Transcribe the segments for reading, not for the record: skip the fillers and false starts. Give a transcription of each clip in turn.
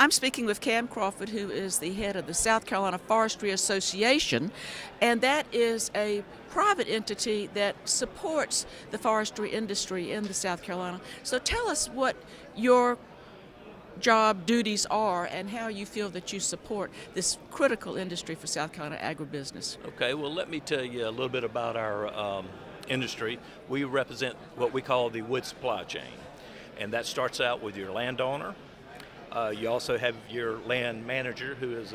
I'm speaking with Cam Crawford, who is the head of the South Carolina Forestry Association, and that is a private entity that supports the forestry industry in the South Carolina. So tell us what your job duties are and how you feel that you support this critical industry for South Carolina agribusiness. Okay, well, let me tell you a little bit about our industry. We represent what we call the wood supply chain, and that starts out with your landowner. You also have your land manager, who is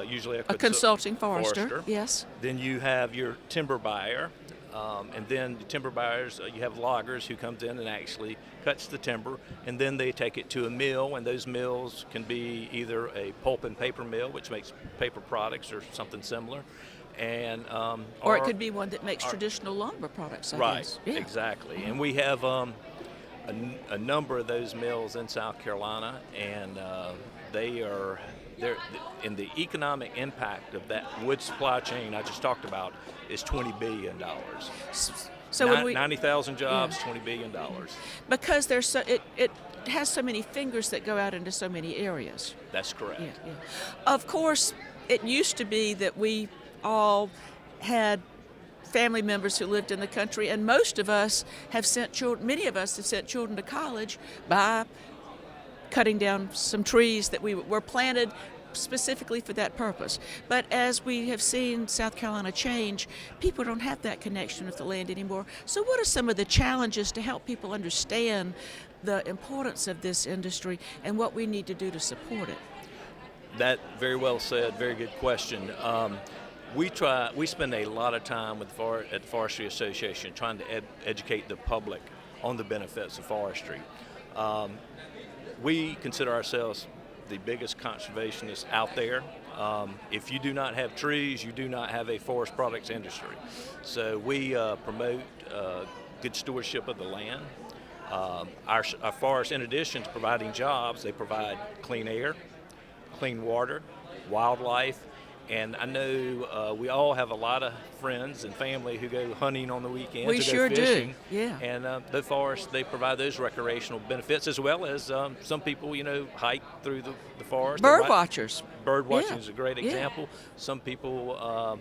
usually a consulting forester. Yes. Then you have your timber buyer, and then the timber buyers, you have loggers who comes in and actually cuts the timber, and then they take it to a mill, and those mills can be either a pulp and paper mill, which makes paper products or something similar, and or it could be one that makes traditional lumber products. I guess. Yeah. Exactly. And we have a number of those mills in South Carolina, and they're in the economic impact of that wood supply chain I just talked about is $20 billion. So 90,000 jobs, yeah. $20 billion. Because there's it has so many fingers that go out into so many areas. That's correct. Yeah, yeah. Of course, it used to be that we all had family members who lived in the country, and most of us have sent children, many of us have sent children to college by cutting down some trees that were planted specifically for that purpose. But as we have seen South Carolina change, people don't have that connection with the land anymore. So what are some of the challenges to help people understand the importance of this industry and what we need to do to support it? That very well said, very good question. We spend a lot of time at the Forestry Association trying to educate the public on the benefits of forestry. We consider ourselves the biggest conservationists out there. If you do not have trees, you do not have a forest products industry. So we promote good stewardship of the land. Our forests, in addition to providing jobs, they provide clean air, clean water, wildlife. And I know we all have a lot of friends and family who go hunting on the weekends. We sure go fishing. Do, yeah. And the forests, they provide those recreational benefits, as well as some people, hike through the forest. Bird watchers. Bird watching Yeah. is a great example. Yeah. Some people,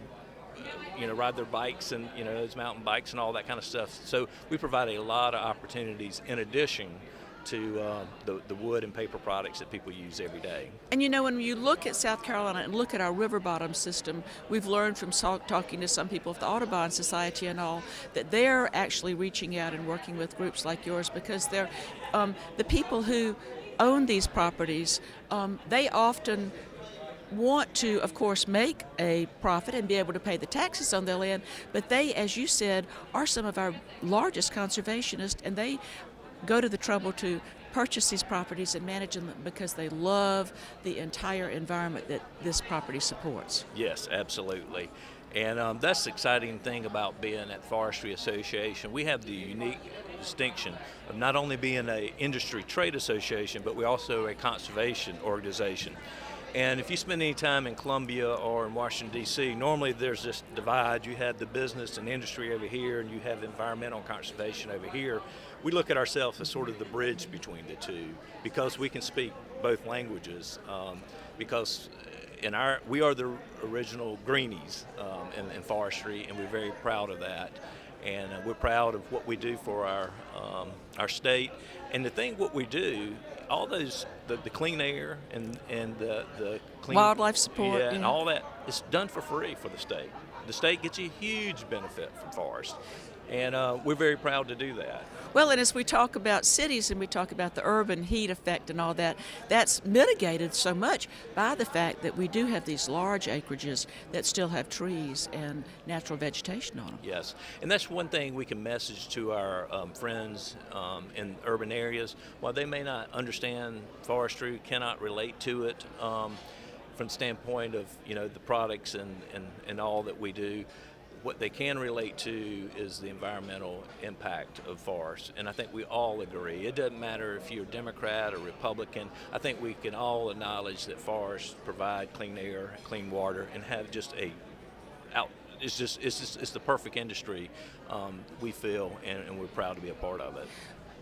ride their bikes and, those mountain bikes and all that kind of stuff. So we provide a lot of opportunities in addition to the wood and paper products that people use every day. And when you look at South Carolina and look at our river bottom system, we've learned from talking to some people at the Audubon Society and all that they're actually reaching out and working with groups like yours, because they're the people who own these properties, they often want to, of course, make a profit and be able to pay the taxes on their land, but they, as you said, are some of our largest conservationists, and they go to the trouble to purchase these properties and manage them because they love the entire environment that this property supports. Yes, absolutely. And that's the exciting thing about being at the Forestry Association. We have the unique distinction of not only being an industry trade association, but we're also a conservation organization. And if you spend any time in Columbia or in Washington, D.C., normally there's this divide. You have the business and industry over here, and you have environmental conservation over here. We look at ourselves as sort of the bridge between the two, because we can speak both languages, because we are the original greenies in forestry, and we're very proud of that. And we're proud of what we do for our state. And what we do, all those, the clean air and the clean wildlife support, and all that is done for free for the state. The state gets a huge benefit from forest, and we're very proud to do that. Well, and as we talk about cities and we talk about the urban heat effect and all that, that's mitigated so much by the fact that we do have these large acreages that still have trees and natural vegetation on them. Yes, and that's one thing we can message to our friends in urban areas. While they may not understand forestry, cannot relate to it from the standpoint of the products and all that we do, what they can relate to is the environmental impact of forests. And I think we all agree. It doesn't matter if you're Democrat or Republican. I think we can all acknowledge that forests provide clean air, clean water, and have just it's the perfect industry, we feel, and we're proud to be a part of it.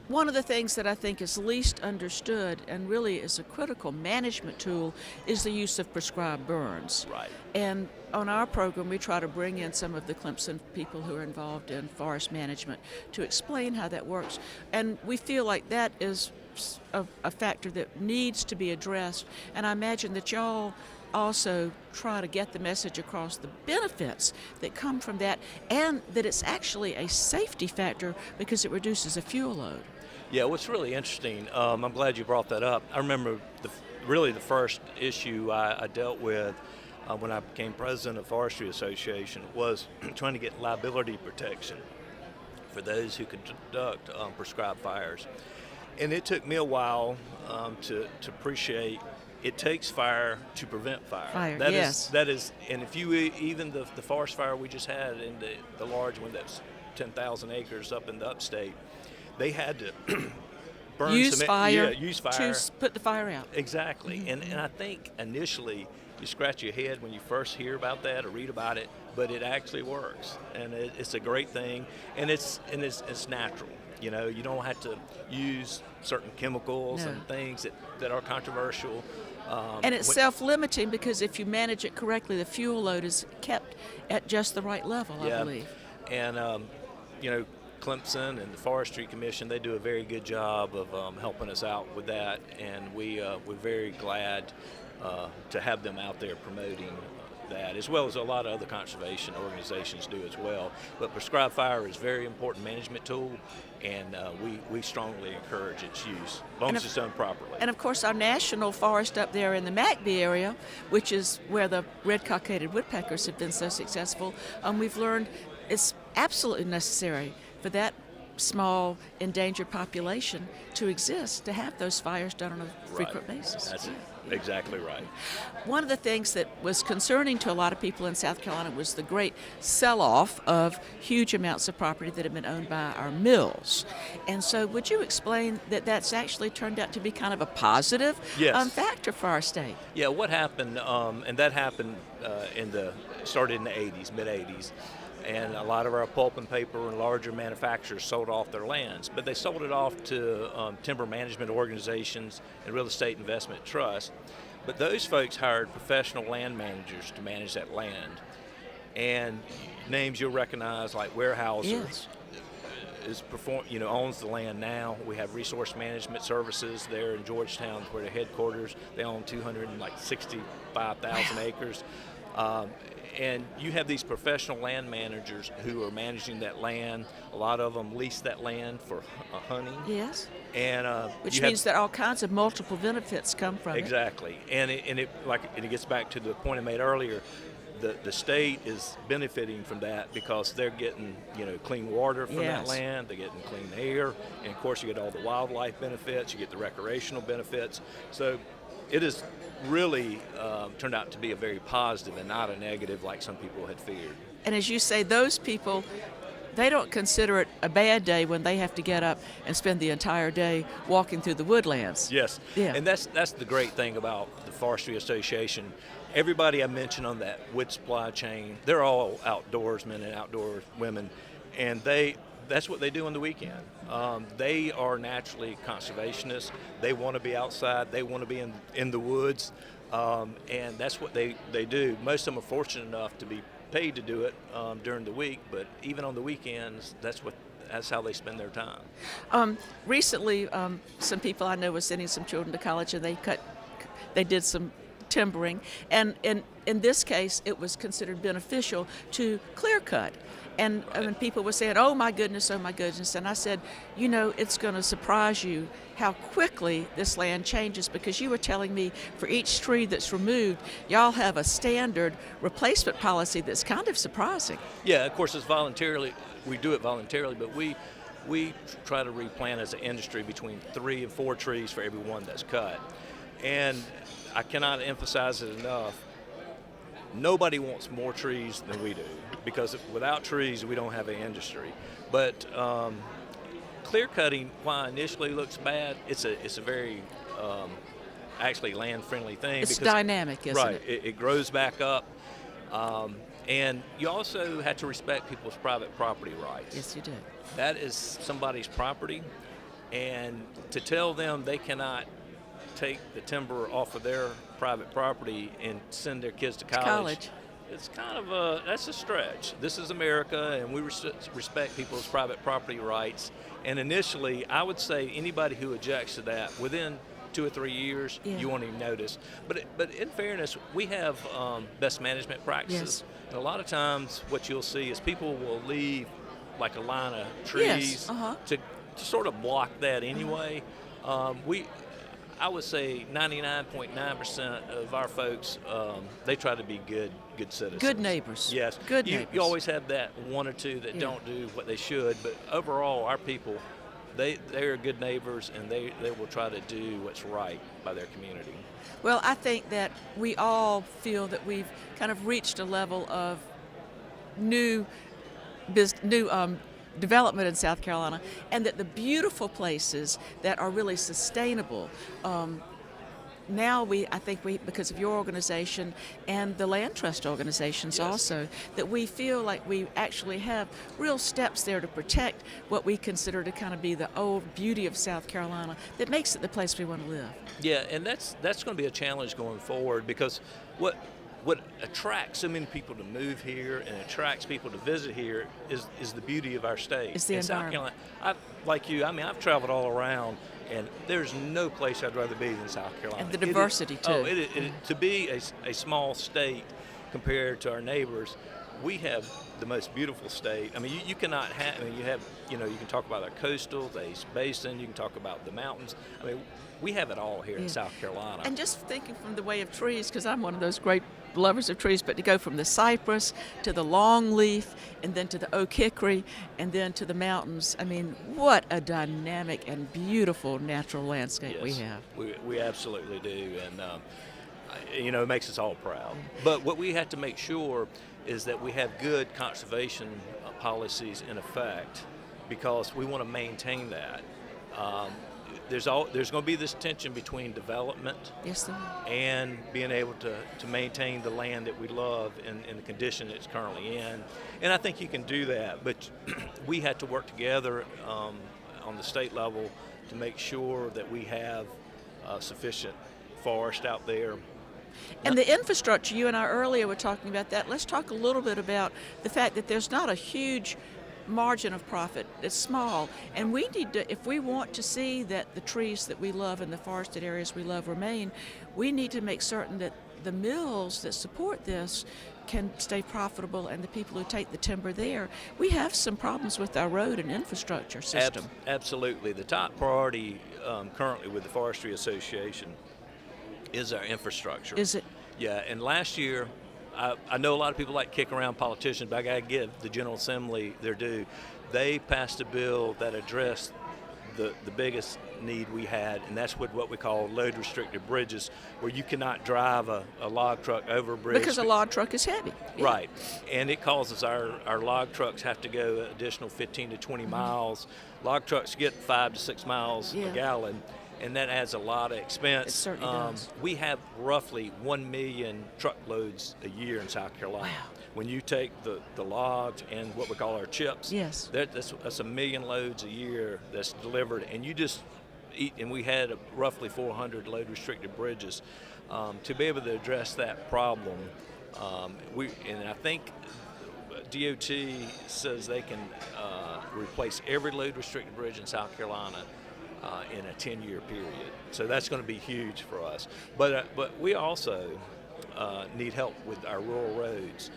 One of the things that I think is least understood and really is a critical management tool is the use of prescribed burns. Right. And on our program, we try to bring in some of the Clemson people who are involved in forest management to explain how that works. And we feel like that is a factor that needs to be addressed. And I imagine that y'all also try to get the message across the benefits that come from that, and that it's actually a safety factor because it reduces a fuel load. Yeah, what's really interesting, I'm glad you brought that up. I remember really the first issue I dealt with when I became president of Forestry Association was trying to get liability protection for those who could conduct prescribed fires. And it took me a while to appreciate it takes fire to prevent fire. Yes. That is, and if you even the forest fire we just had in the large one that's 10,000 acres up in the upstate, they had to burn use fire to put the fire out. Exactly. Mm-hmm. And I think initially you scratch your head when you first hear about that or read about it, but it actually works, and it's a great thing, and it's natural. You know, you don't have to use certain chemicals and things that are controversial. And it's self-limiting because if you manage it correctly, the fuel load is kept at just the right level, I believe. And, you know, Clemson and the Forestry Commission, they do a very good job of helping us out with that, and we're very glad to have them out there promoting that, as well as a lot of other conservation organizations do as well. But prescribed fire is a very important management tool, and we strongly encourage its use, as long as it's done properly. And of course, our national forest up there in the McBee area, which is where the red-cockaded woodpeckers have been so successful, we've learned it's absolutely necessary for that small endangered population to exist, to have those fires done on a frequent basis. That's exactly right. One of the things that was concerning to a lot of people in South Carolina was the great sell-off of huge amounts of property that had been owned by our mills. And so would you explain that that's actually turned out to be kind of a positive factor for our state? Yeah, what happened, and that happened started in the 80s, mid-80s. And a lot of our pulp and paper and larger manufacturers sold off their lands, but they sold it off to timber management organizations and real estate investment trusts. But those folks hired professional land managers to manage that land. And names you'll recognize like Weyerhaeuser owns the land now. We have Resource Management Services there in Georgetown, where the headquarters. They own 265,000 acres. And you have these professional land managers who are managing that land. A lot of them lease that land for hunting. Yes. And which means that all kinds of multiple benefits come from it. Exactly. And it gets back to the point I made earlier. The state is benefiting from that because they're getting clean water from that land. They're getting clean air, and of course you get all the wildlife benefits. You get the recreational benefits. So it is really turned out to be a very positive and not a negative like some people had feared. And as you say, those people, they don't consider it a bad day when they have to get up and spend the entire day walking through the woodlands. Yes. Yeah. And that's the great thing about the Forestry Association. Everybody I mentioned on that wood supply chain, they're all outdoorsmen and outdoor women, and that's what they do on the weekend. They are naturally conservationists. They want to be outside. They want to be in the woods, and that's what they do. Most of them are fortunate enough to be paid to do it during the week, but even on the weekends, that's how they spend their time. Recently, some people I know were sending some children to college, and they did some timbering, and in this case, it was considered beneficial to clear cut. And when people were saying, oh my goodness, and I said, it's going to surprise you how quickly this land changes, because you were telling me for each tree that's removed, y'all have a standard replacement policy that's kind of surprising. Yeah, of course, it's voluntarily. We do it voluntarily, but we try to replant as an industry between 3 and 4 trees for every one that's cut. And I cannot emphasize it enough. Nobody wants more trees than we do, because without trees, we don't have an industry. But clear cutting, while initially looks bad, it's a very actually land-friendly thing. It's dynamic, isn't it? Right. It grows back up. And you also have to respect people's private property rights. Yes, you do. That is somebody's property, and to tell them they cannot take the timber off of their private property and send their kids to college. It's kind of that's a stretch. This is America, and we respect people's private property rights. And initially, I would say anybody who objects to that, within 2 or 3 years, you won't even notice. But in fairness, we have best management practices. And a lot of times, what you'll see is people will leave like a line of trees to sort of block that anyway. I would say 99.9% of our folks, they try to be good citizens. Good neighbors. Yes. Good neighbors. You always have that one or two that don't do what they should, but overall, our people, they are good neighbors, and they will try to do what's right by their community. Well, I think that we all feel that we've kind of reached a level of new development in South Carolina, and that the beautiful places that are really sustainable, now I think because of your organization and the land trust organizations also, that we feel like we actually have real steps there to protect what we consider to kind of be the old beauty of South Carolina that makes it the place we want to live. Yeah, and that's going to be a challenge going forward, because what attracts so many people to move here and attracts people to visit here is the beauty of our state. It's the environment. South Carolina, like you, I've traveled all around, and there's no place I'd rather be than South Carolina. And the diversity, too. To be a small state compared to our neighbors, we have the most beautiful state. I mean, you cannot have, you can talk about our coastal, the East Basin, you can talk about the mountains. I mean, we have it all here in South Carolina. And just thinking from the way of trees, because I'm one of those great lovers of trees, but to go from the cypress to the longleaf and then to the oak hickory and then to the mountains, I mean, what a dynamic and beautiful natural landscape we have. We absolutely do, and it makes us all proud. But what we have to make sure is that we have good conservation policies in effect, because we want to maintain that. There's going to be this tension between development and being able to maintain the land that we love in the condition it's currently in. And I think you can do that, but we have to work together on the state level to make sure that we have sufficient forest out there. And the infrastructure, you and I earlier were talking about that. Let's talk a little bit about the fact that there's not a huge margin of profit. It's small, and we need to, if we want to see that the trees that we love and the forested areas we love remain, we need to make certain that the mills that support this can stay profitable, and the people who take the timber there. We have some problems with our road and infrastructure system. Absolutely. The top priority currently with the Forestry Association is our infrastructure. Is it? Yeah, and last year, I know a lot of people like to kick around politicians, but I got to give the General Assembly their due. They passed a bill that addressed the biggest need we had, and that's what we call load-restricted bridges, where you cannot drive a log truck over a bridge. Because a log truck is heavy. Right, and it causes our log trucks have to go an additional 15 to 20 miles. Log trucks get 5 to 6 miles a gallon, and that adds a lot of expense. It certainly does. We have roughly 1 million truckloads a year in South Carolina. Wow. When you take the logs and what we call our chips, that's 1 million loads a year that's delivered, and you just eat. And we had roughly 400 load-restricted bridges. To be able to address that problem, and I think DOT says they can replace every load-restricted bridge in South Carolina in a 10-year period. So that's going to be huge for us. But we also need help with our rural roads.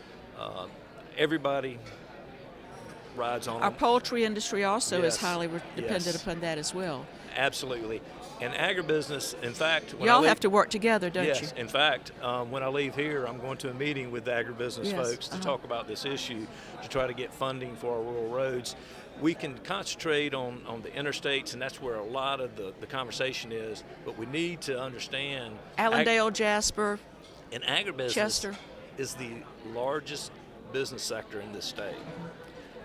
Everybody rides on Our them. poultry industry also is highly dependent upon that as well. Absolutely. And agribusiness, in fact... Y'all have to work together, don't you? Yes. In fact, when I leave here, I'm going to a meeting with the agribusiness folks to talk about this issue, to try to get funding for our rural roads. We can concentrate on the interstates, and that's where a lot of the conversation is, but we need to understand... Allendale, Jasper, and agribusiness Chester is the largest business sector in this state.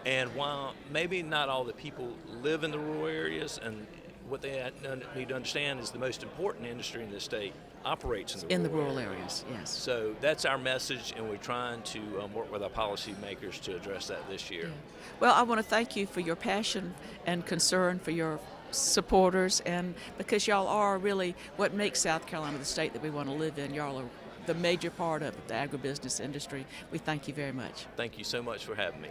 And while maybe not all the people live in the rural areas, and what they need to understand is the most important industry in this state operates in the rural areas. Yes. So that's our message, and we're trying to work with our policymakers to address that this year. Yeah. Well, I want to thank you for your passion and concern for your supporters, and because y'all are really what makes South Carolina the state that we want to live in. Y'all are the major part of the agribusiness industry. We thank you very much. Thank you so much for having me.